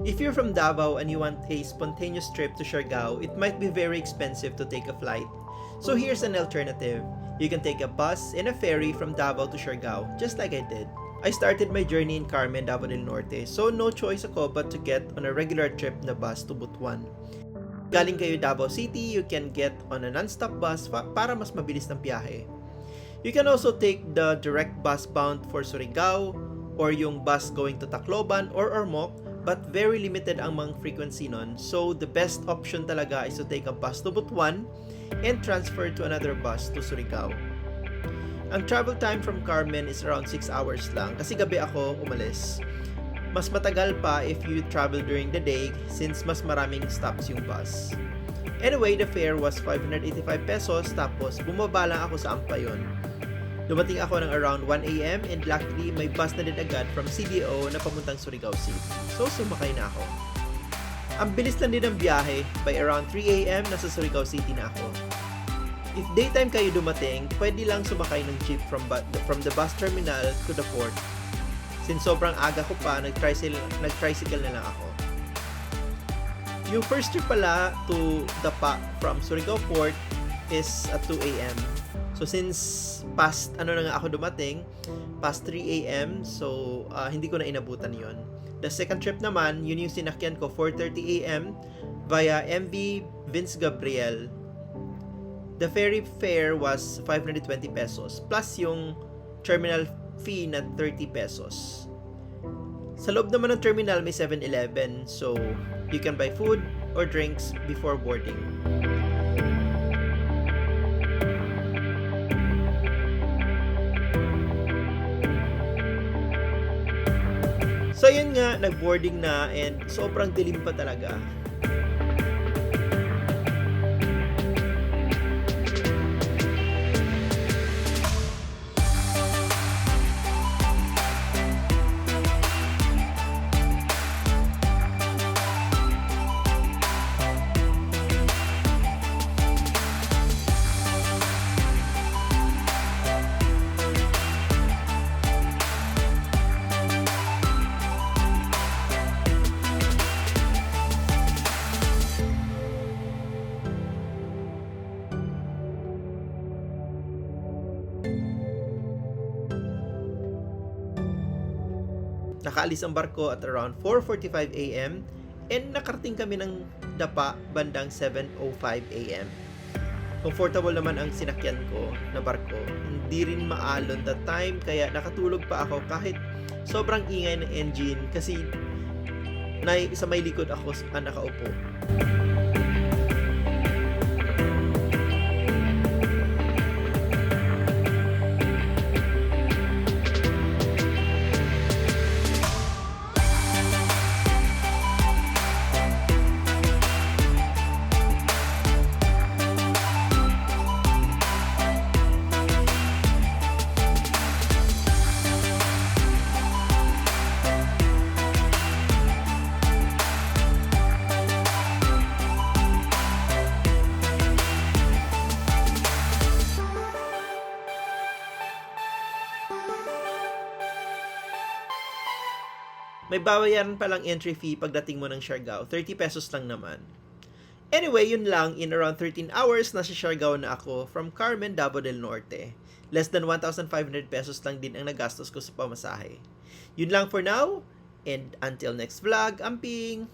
If you're from Davao and you want a spontaneous trip to Siargao, it might be very expensive to take a flight. So here's an alternative. You can take a bus and a ferry from Davao to Siargao, just like I did. I started my journey in Carmen, Davao del Norte, so no choice ako but to get on a regular trip na bus to Butuan. Galing kayo Davao City, you can get on a non-stop bus para mas mabilis ng biyahe. You can also take the direct bus bound for Surigao or yung bus going to Tacloban or Ormoc, but very limited ang mga frequency nun. So the best option talaga is to take a bus to Butuan and transfer to another bus to Surigao. Ang travel time from Carmen is around 6 hours lang kasi gabi ako umalis. Mas matagal pa if you travel during the day since mas maraming stops yung bus. Anyway, the fare was 585 pesos tapos bumaba lang ako sa Ampayon. Dumating ako ng around 1 a.m. and luckily may bus na din agad from CDO na papuntang Surigao City. So sumakay na ako. Ang bilis lang din ng biyahe, by around 3 a.m. nasa Surigao City na ako. If daytime kayo dumating, pwede lang sumakay ng jeep from the bus terminal to the port. Since sobrang aga ko pa, nag-tricycle na lang ako. Yung first trip pala to Dapa from Surigao Port is at 2 a.m. So since past na nga ako dumating, past 3 a.m. so hindi ko na inabutan yon. The second trip naman, yun yung sinakyan ko 4:30 a.m. via MV Vince Gabriel. The ferry fare was 520 pesos plus yung terminal fee na 30 pesos. Sa loob naman ng terminal may 7-Eleven, so you can buy food or drinks before boarding. So yun nga, nag-boarding na and sobrang dilim pa talaga. Nakaalis ang barko at around 4:45 a.m. and nakarating kami ng Dapa bandang 7:05 a.m. Comfortable naman ang sinakyan ko na barko. Hindi rin maalon that time kaya nakatulog pa ako kahit sobrang ingay ng engine kasi sa may likod ako nakaupo. May babayaran palang entry fee pagdating mo ng Siargao. 30 pesos lang naman. Anyway, yun lang. In around 13 hours, nasa Siargao na ako from Carmen, Davao del Norte. Less than 1,500 pesos lang din ang nagastos ko sa pamasahe. Yun lang for now. And until next vlog, amping!